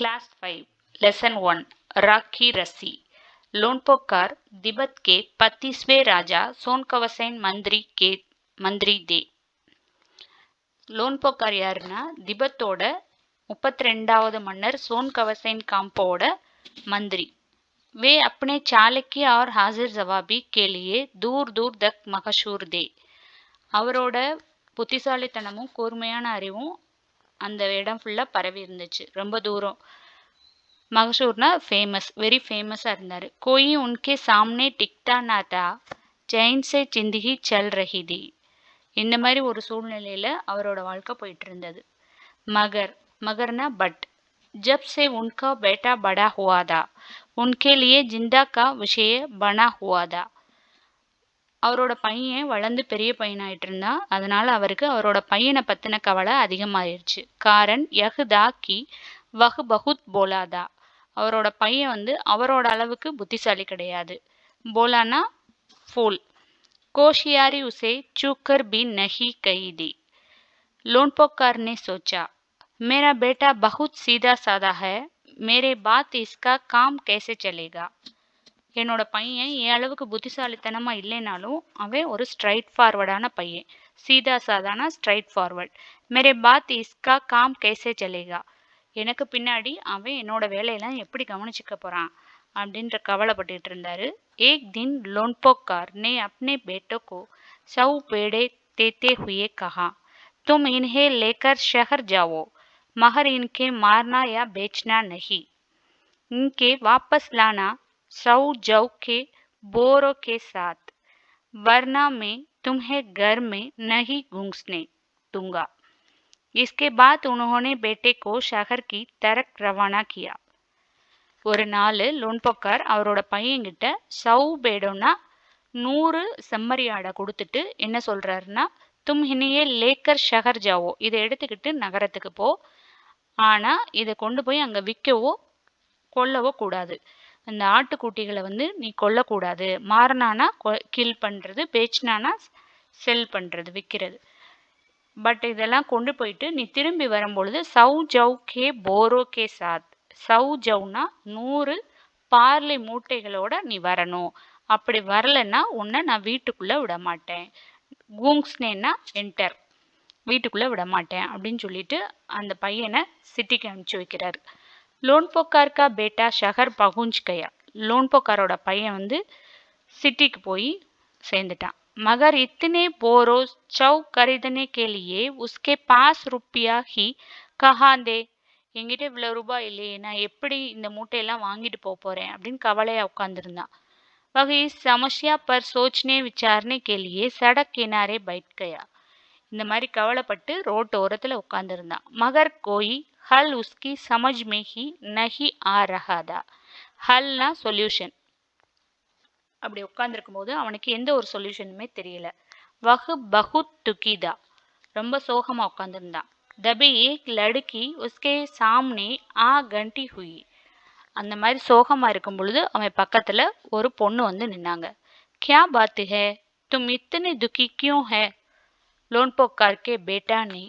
Class 5 lesson 1 राखी रस्सी लोनपोकार तिब्बत के 35वें राजा सोनकवसेन मंत्री दे लोनपोकार यारुना तिब्बतோட 32வது मन्नर सोनकवसेन कांपोட मंत्री। वे अपने चालकी और हाजिर जवाबी के लिए दूर दूर तक मशहूर थे। அவரோட புத்திசாலித்தனமும் கூர்மையான அறிவும் அந்த இடம் ஃபுல்லா பரவி இருந்துச்சு, ரொம்ப தூரம்। மகஷூர்னா ஃபேமஸ், வெரி ஃபேமஸா இருந்தாரு। कोई उनके सामने टिकता ना था, चैन से जिंदगी चल रही थी। இந்த மாதிரி ஒரு சூழ்நிலையில அவரோட வாழ்க்கை போயிட்டு இருந்தது। मगर मगरना बट जब से उनका बेटा बड़ा हुआ था, उनके लिए जिंदा का विषय बना हुआ था। அவரோட பையன் வளர்ந்து பெரிய பையனாயிட்டு இருந்தா, அதனால அவருக்கு அவரோட பையனை பத்தின கவலை அதிகமாயிருச்சு। காரன் யஹ்தா கி வஹ் பகுத் போலாதா, அவரோட பையன் அவரோட அளவுக்கு புத்திசாலி கிடையாது। போலானா ஃபூல்। கோஷியாரி உசே चूकर भी नहीं कही दी। लोनपोकार ने सोचा, मेरा बेटा बहुत सीधा साधा है, मेरे बात इसका काम कैसे चलेगा। என்னோட பையன் என் அளவுக்கு புத்திசாலித்தனமா இல்லைனாலும் அவன் ஒரு ஸ்ட்ரைட் ஃபார்வர்டான பையன்। சீதா சாதானா ஸ்ட்ரைட் ஃபார்வர்ட்। மேரே பாத் இஸ்கா காம் கேசே சலேகா, எனக்கு பின்னாடி அவன் என்னோட வேலையெல்லாம் எப்படி கவனிச்சுக்க போறான் அப்படின்ற கவலைப்பட்டுட்டு இருந்தாரு। एक दिन लोनपोकार ने अपने बेटों को 100 पेड़े देते हुए कहा, तुम इन्हें लेकर शहर जाओ, मगर इनके मारना या बेचना नहीं, इनके वापस लाना 100 जौ के बोरों के साथ, वरना मैं तुम्हें घर में नहीं घुसने दूंगा। इसके बाद उन्होंने बेटे को शहर की तरफ रवाना किया। ஒரு நாள் லோன்போக்கார் அவரோட பையன்கிட்ட 100 பேடோன்னா 100 செம்மறி ஆடை கொடுத்துட்டு என்ன சொல்றாருன்னா, தும் ஹினியே லேக்கர் ஷஹர் ஜாவோ, இதை எடுத்துக்கிட்டு நகரத்துக்கு போ, ஆனா இதை கொண்டு போய் அங்க விற்கவோ கொல்லவோ கூடாது। அந்த ஆட்டுக்குட்டிகளை நீ கொல்லக்கூடாது, மாறினானா கில் பண்றது, பேச்சினானா செல் பண்றது, விற்கிறது। பட் இதெல்லாம் கொண்டு போயிட்டு நீ திரும்பி வரும்பொழுது 100 ஜௌ கே போரோ கே சாத், 100 ஜௌனா 100 பார்லி மூட்டைகளோட நீ வரணும், அப்படி வரலன்னா உன்னை நான் வீட்டுக்குள்ள விட மாட்டேன்। கூங்ஸ்னேன்னா என்டர், வீட்டுக்குள்ள விட மாட்டேன் அப்படின்னு சொல்லிட்டு அந்த பையனை சிட்டிக்கு அனுப்பிச்சு வைக்கிறாரு। லோன்போக்கார் கா பேட்டா ஷஹர் பகுஞ்ச் கயா, லோன்போக்காரோட பையன் சிட்டிக்கு போய் சேர்ந்துட்டான்। मगर इतने बोरो चौ खरीदने के लिए उसके पास रुपया ही कहाँ दे, என்கிட்ட இவ்வளவு ரூபாய் இல்லையே, நான் எப்படி இந்த மூட்டையெல்லாம் வாங்கிட்டு போறேன் அப்படின்னு கவலையா உட்கார்ந்துருந்தான்। वह इस समस्या पर सोचने विचारने के लिए सड़क किनारे बैठ गया, இந்த மாதிரி கவலைப்பட்டு ரோட்டு ஓரத்துல உட்கார்ந்துருந்தான்। மகர் கோய் ஹல் உஸ்கி சமஜ் மே ஹி நஹி ஆ ரஹா தா, ஹல்னா சொல்யூஷன்। அப்படி உட்கார்ந்துருக்கும் போது அவனுக்கு எந்த ஒரு சொல்யூஷனுமே தெரியல। வஹ் பகுத் துக்கிதா, ரொம்ப சோகமா உட்கார்ந்துருந்தான்। தபி ஏக் லடுக்கி உஸ்கே சாம்னே ஆ கண்டி ஹுயி, அந்த மாதிரி சோகமா இருக்கும் பொழுது அவன் பக்கத்துல ஒரு பொண்ணு நின்னாங்க। क्या बात है, तुम इतने दुखी क्यों है। लोनपोकार के बेटा ने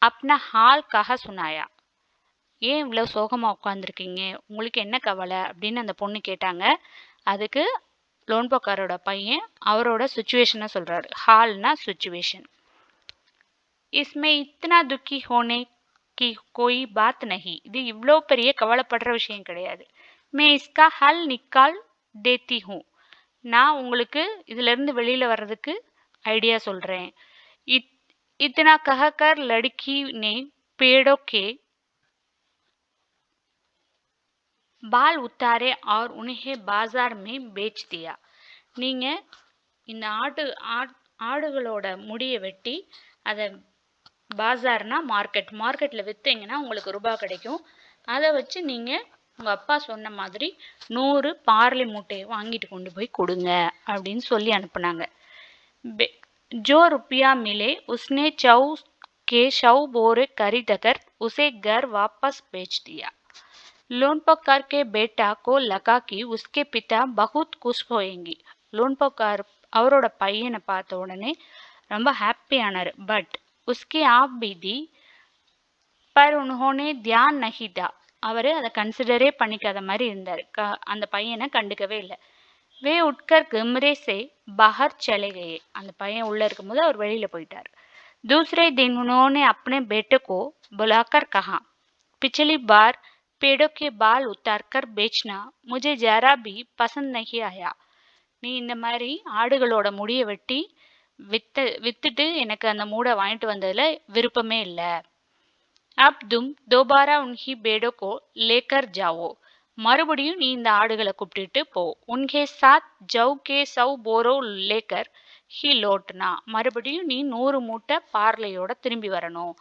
अपना हाल कहा सुनाया, ஏன் இவ்வளவு சோகமா உட்கார்ந்துருக்கீங்க, உங்களுக்கு என்ன கவலை அப்படின்னு அந்த பொண்ணு கேட்டாங்க। அதுக்கு லோன்போக்காரோட பையன் அவரோட சுச்சுவேஷனை சொல்றாரு। ஹால்னா சுச்சுவேஷன்। इसमें इतना दुखी होने की कोई बात नहीं, இது இவ்வளோ பெரிய கவலைப்படுற விஷயம் கிடையாது। मैं इसका हल निकाल देती हूँ, நான் உங்களுக்கு இதுல இருந்து வெளியில வர்றதுக்கு ஐடியா சொல்றேன்। इतना कहकर लड़की ने पेड़ों के बाल उतारे और उन्हें बाजार में बेच दिया। நீங்க இந்த ஆடுகளோட முடியை வெட்டி அதை பாசார்னா மார்க்கெட்ல விற்றீங்கன்னா உங்களுக்கு ரூபாய் கிடைக்கும், அதை வச்சு நீங்க உங்க அப்பா சொன்ன மாதிரி 100 பார்லி மூட்டையை வாங்கிட்டு கொண்டு போய் கொடுங்க அப்படின்னு சொல்லி அனுப்புனாங்க। जो रुपया मिले उसने चौ के 100 बोरे खरीदकर उसे घर वापस बेच दिया। लोनपोकार के बेटा को लगा कि उसके पिता बहुत खुश होंगे। लोनपोकार அவரோட பையனை பார்த்த உடனே ரொம்ப ஹாப்பி ஆனாரு। பட் उसकी आप भी दी पर उन्होंने ध्यान नहीं था, அவர் அதை கன்சிடரே பண்ணிக்காத மாதிரி இருந்தார். அந்த பையனை கண்டுக்கவே இல்லை. வே உட்கர் கமரே से बाहर चले गए. அந்த பையன் உள்ள இருக்கும்போது அவர் வெளியில போயிட்டார். दूसरे दिन उन्होंने अपने बेटे को बुलाकर कहा, पिछली बार पेड़ों के बाल उतारकर बेचना मुझे जरा भी पसंद नहीं आया. நீ இந்த மாதிரி ஆடுகளோட முடியை வெட்டி வித்துட்டு எனக்கு அந்த மூடை வாங்கிட்டு வந்ததுல விருப்பமே இல்லை. अब तुम दोबारा उनकी बेड़ों को लेकर जाओ. மறுபடியும் நீ இந்த ஆடுகளை கூப்பிட்டுட்டு போ. उनके साथ जौ के 100 बोरो लेकर ही लौटना. மறுபடியும் நீ 100 மூட்டை பார்லையோட திரும்பி வரணும்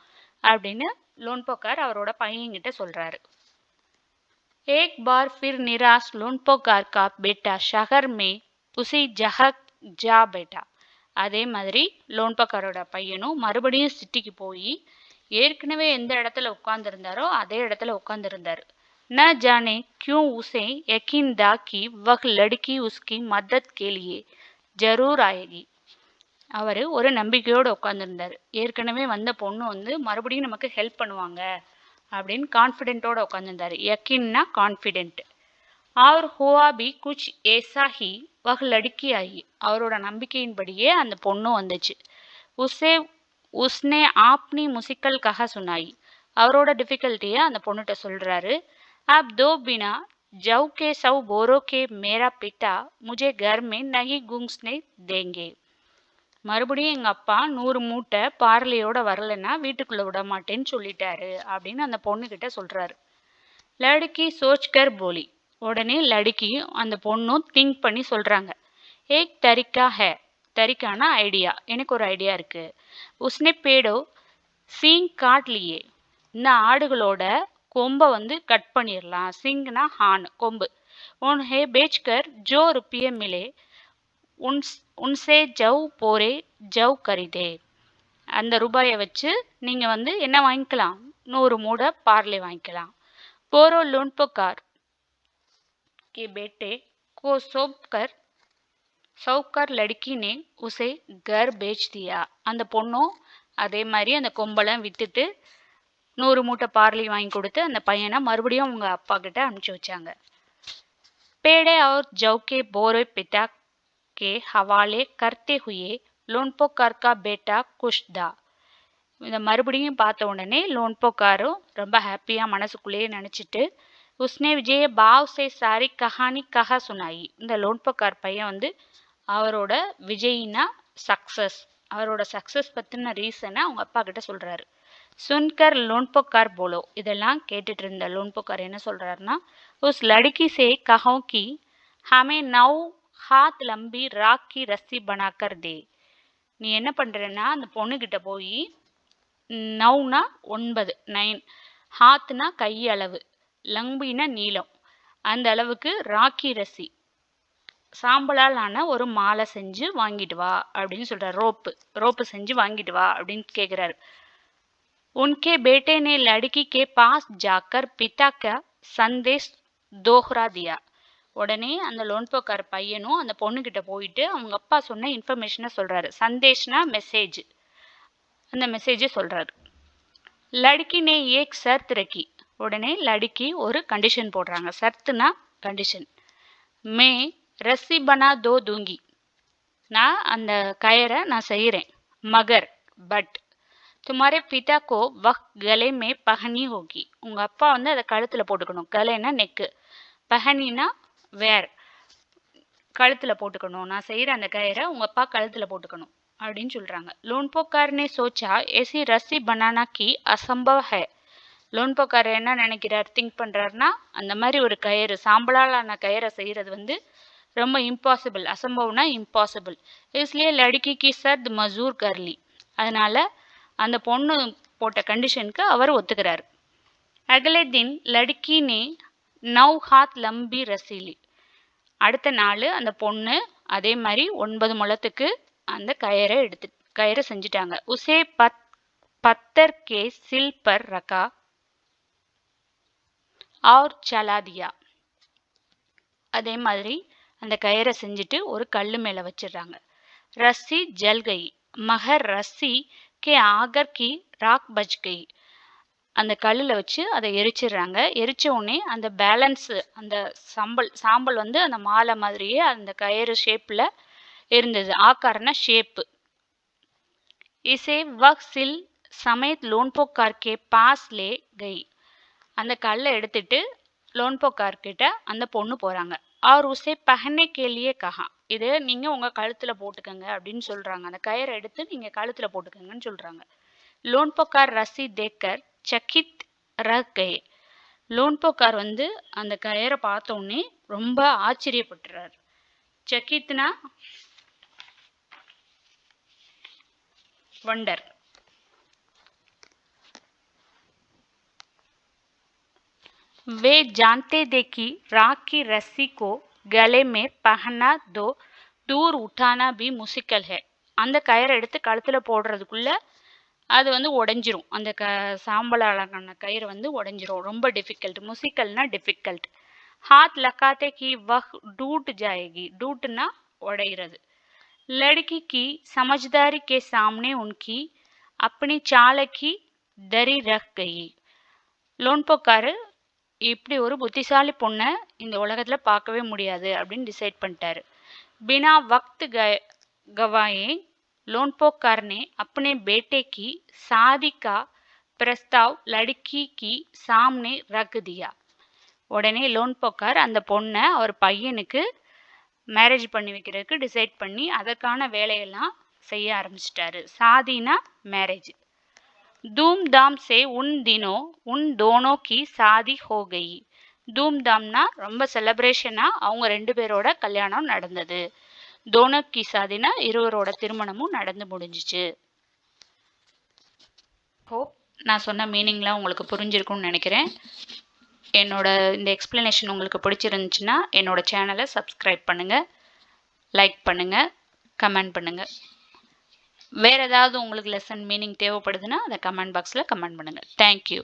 அப்படின்னு லோன்போக்கார் அவரோட பையன்கிட்ட சொல்றாரு. एक बार फिर निराश लोनपोकार का बेटा शहर में उसी जगह जा बैठा. அதே மாதிரி லோன்போக்காரோட பையனும் மறுபடியும் சிட்டிக்கு போய் ஏற்கனவே எந்த இடத்துல உட்கார்ந்துருந்தாரோ அதே இடத்துல உட்கார்ந்துருந்தாரு. न जाने क्यों उसे यकीन था कि वह लड़की उसकी मदद के लिए जरूर आएगी. அவர் ஒரு நம்பிக்கையோடு உட்காந்துருந்தார். ஏற்கனவே வந்த பொண்ணு வந்து மறுபடியும் நமக்கு ஹெல்ப் பண்ணுவாங்க அப்படின்னு கான்ஃபிடென்ட்டோட உட்காந்துருந்தாரு. யக்கின்னா கான்ஃபிடென்ட். और हुआ भी कुछ ऐसा ही वह लड़की आई. அவரோட நம்பிக்கையின்படியே அந்த பொண்ணு வந்துச்சு. उसने अपनी मुश्किल कहा सुनाई. அவரோட டிஃபிகல்ட்டியை அந்த பொண்ணுகிட்ட சொல்றாரு. अब दो बिना जौ के 100 बोरों के मेरा पिता मुझे घर में नहीं घुसने देंगे. மறுபடியும் எங்க அப்பா 100 மூட்டை பார்லையோட வரலன்னா வீட்டுக்குள்ள விட மாட்டேன்னு சொல்லிட்டாரு அப்படின்னு அந்த பொண்ணு கிட்ட சொல்றாரு. லடுக்கி சோச்கர் போலி. உடனே லடுக்கி அந்த பொண்ணும் திங்க் பண்ணி சொல்றாங்க. ஏக் தரிக்கா ஹே. தரிக்கான ஐடியா. எனக்கு ஒரு ஐடியா இருக்கு. உஸ்னே பேடோ சீங் காட் லியே. இந்த ஆடுகளோட கொம்பை வந்து கட் பண்ணிடலாம். சிங்னா ஹான், கொம்பு. உன்ஹே பேச்கர் ஜோ ருப்பியே மிலே உன்சே ஜவ் போரே ஜவ் கரிதே. அந்த ரூபாயை வச்சு நீங்க வந்து என்ன வாங்கிக்கலாம்? 100 மூடை பார்லே வாங்கிக்கலாம். போரோ லோன்போக்கார் के बेटे को சவுக்கர் லடுக்கினே உசே கர் பேச் தியா. அந்த பொண்ணும் அதே மாதிரி அந்த கொம்பெல்லாம் வித்துட்டு 100 மூட்டை பார்லி வாங்கி கொடுத்து அந்த பையனை மறுபடியும் அவங்க அப்பா கிட்ட அனுப்பிச்சு வச்சாங்க. पेड़े और जौ के बोरे पिता के हवाले करते हुए लोनपोकार का बेटा खुश था. இதை மறுபடியும் பார்த்த உடனே லோன்போக்காரும் ரொம்ப ஹாப்பியாக மனசுக்குள்ளேயே நினச்சிட்டு உஸ்னே விஜய பாவ் சே சாரி கஹானி கஹா சுனாயி. இந்த லோன்போக்கார் பையன் வந்து அவரோட விஜயினா சக்ஸஸ், அவரோட சக்ஸஸ் பற்றின ரீசனை அவங்க அப்பா கிட்ட சொல்கிறாரு. சுன்கர் லோன்போக்கார் போலோ. இதெல்லாம் கேட்டுட்டு இருந்த லோன்போக்கார் என்ன சொல்கிறாருன்னா, உஸ் லடுக்கி சே கஹோ கி ஹமே 9 हाथ लंबी राख की रस्सी बनाकर दे. நீ என்ன பண்ணுறன்னா அந்த பொண்ணுக்கிட்ட போய் 9னா 9 ஹாத்னா கையளவு, லம்பினா நீளம், அந்த அளவுக்கு ராக்கி ரசி சாம்பலால் ஆன ஒரு மாலை செஞ்சு வாங்கிட்டு வா அப்படின்னு சொல்கிறார். ரோப்பு செஞ்சு வாங்கிட்டு வா அப்படின்னு கேட்குறாரு. उनके बेटे ने लड़की के पास जाकर पिता का संदेश दोहरा दिया. உடனே அந்த லோன்போக்கார் பையனும் அந்த பொண்ணுக்கிட்ட போயிட்டு அவங்க அப்பா சொன்ன இன்ஃபர்மேஷனை சொல்கிறாரு. சந்தேஷ்னா மெசேஜ், அந்த மெசேஜை சொல்கிறாரு. லடுக்கி நே ஏக் சர்த் ரக்கி. உடனே லடுக்கி ஒரு கண்டிஷன் போடுறாங்க. சர்த்துனா கண்டிஷன். மே ரஸ்ஸி பனா தோ தூங்கி. நான் அந்த கயரை நான் செய்கிறேன். மகர் பட் துமாரே பிதா கோ வஹ் கலே மே பஹனி ஹோகி. உங்கள் அப்பா வந்து அதை கழுத்தில் போட்டுக்கணும். கலைன்னா நெக்கு, பஹனினா வேர், கழுத்தில் போட்டுக்கணும். நான் செய்கிற அந்த கயிறை உங்கள் அப்பா கழுத்தில் போட்டுக்கணும் அப்படின்னு சொல்கிறாங்க. லோன்போக்காரனே சோச்சா ஏசி ரஸ்ஸி பனானா கி அசம்பவ் ஹே. லோன்போக்கார் என்ன நினைக்கிறார், திங்க் பண்ணுறாருனா, அந்த மாதிரி ஒரு கயிறு, சாம்பலாலான கயிறை செய்கிறது வந்து ரொம்ப இம்பாசிபிள். அசம்பவ்னா இம்பாசிபிள். इसलिए लड़की की शर्त मंजूर कर ली. அதனால் அந்த பொண்ணு போட்ட கண்டிஷனுக்கு அவர் ஒத்துக்கிறார். अगले दिन लड़की ने 9 हाथ लंबी रस्सी ली. அடுத்த நாள் அந்த பொண்ணு அதே மாதிரி 9 முழத்துக்கு அந்த கயிறை செஞ்சிட்டாங்க. உசே பத்தர் கே சில் பர் ரக்கா और चला दिया. அதே மாதிரி அந்த கயிறை செஞ்சுட்டு ஒரு கல் மேலே வச்சிடுறாங்க. ரஸ்ஸி ஜல் கை மகர் ரஸ்ஸி கே ஆகர் கி ராக் பச் கை. அந்த கல்லில் வச்சு அதை எரிச்சிடுறாங்க. எரிச்ச உடனே அந்த பேலன்ஸு அந்த சாம்பல் வந்து அந்த மாலை மாதிரியே அந்த கயிறு ஷேப்பில் இருந்தது. ஆக்காரன ஷேப்பு. இசே வக் சில் சமேத் லோன்போக்கார் கே பாஸ் லே கை. அந்த கல்லை எடுத்துட்டு லோன்போக்கார் கிட்ட அந்த பொண்ணு போறாங்க. ஆர் உசே பஹனே கேலியே கஹா. இது நீங்க உங்க கழுத்துல போட்டுக்கங்க அப்படின்னு சொல்றாங்க. அந்த கயிறை எடுத்து நீங்க கழுத்துல போட்டுக்கங்கன்னு சொல்றாங்க. லோன்போக்கார் ரசி தேக்கர் சக்கித் ரஹ் கயே. லோன்போக்கார் வந்து அந்த கயிறை பார்த்த உடனே ரொம்ப ஆச்சரியப்பட்டுறார். சக்கித்னா वंडर। वे जानते थे कि राख की रस्सी को गले में पहना दो दूर उठाना भी मुश्किल है। அந்த கயிறை எடுத்து கழுத்துல போடுறதுக்குள்ள அது வந்து உடைஞ்சிரும். அந்த சாம்பலான கயிறு வந்து உடைஞ்சிரும். ரொம்ப டிஃபிகல்ட். முசிக்கல்னா டிஃபிகல்ட். हाथ लगाते कि वह टूट जाएगी. टूटना उड़ेகிறது. लड़की की समझदारी के सामने उनकी अपनी चाल की दरी रख गई. லோன்போக்காரு இப்படி ஒரு புத்திசாலி பொண்ணை இந்த உலகத்துல பார்க்கவே முடியாது அப்படின்னு டிசைட் பண்ணிட்டாரு. बिना वक्त गवाए लोनपोकार ने अपने बेटे की शादी का प्रस्ताव लड़की की सामने रख दिया. உடனே லோன்போக்கார் அந்த பொண்ணை அவர் பையனுக்கு மேரேஜ் பண்ணி வைக்கிறதுக்கு டிசைட் பண்ணி அதற்கான வேலையெல்லாம் செய்ய ஆரம்பிச்சிட்டாரு. சாதினா மேரேஜ். धूमधाम से उन दिनों उन दोनों की शादी हो गई. धूमधाம்னா ரொம்ப செலிப்ரேஷனா அவங்க ரெண்டு பேரோட கல்யாணம் நடந்தது. दोनों की शादीனா இருவரோட திருமணமும் நடந்து முடிஞ்சிச்சு. ஹோப் நான் சொன்ன மீனிங்லாம் உங்களுக்கு புரிஞ்சிருக்கும்னு நினைக்கிறேன். என்னோட இந்த எக்ஸ்பிளனேஷன் உங்களுக்கு பிடிச்சிருந்துச்சுன்னா என்னோட சேனலை சப்ஸ்கிரைப் பண்ணுங்கள், லைக் பண்ணுங்கள், கமெண்ட் பண்ணுங்கள். வேறு ஏதாவது உங்களுக்கு லெசன் மீனிங் தேவைப்படுதுன்னா அதை கமெண்ட் பாக்ஸில் கமெண்ட் பண்ணுங்கள். தேங்க்யூ.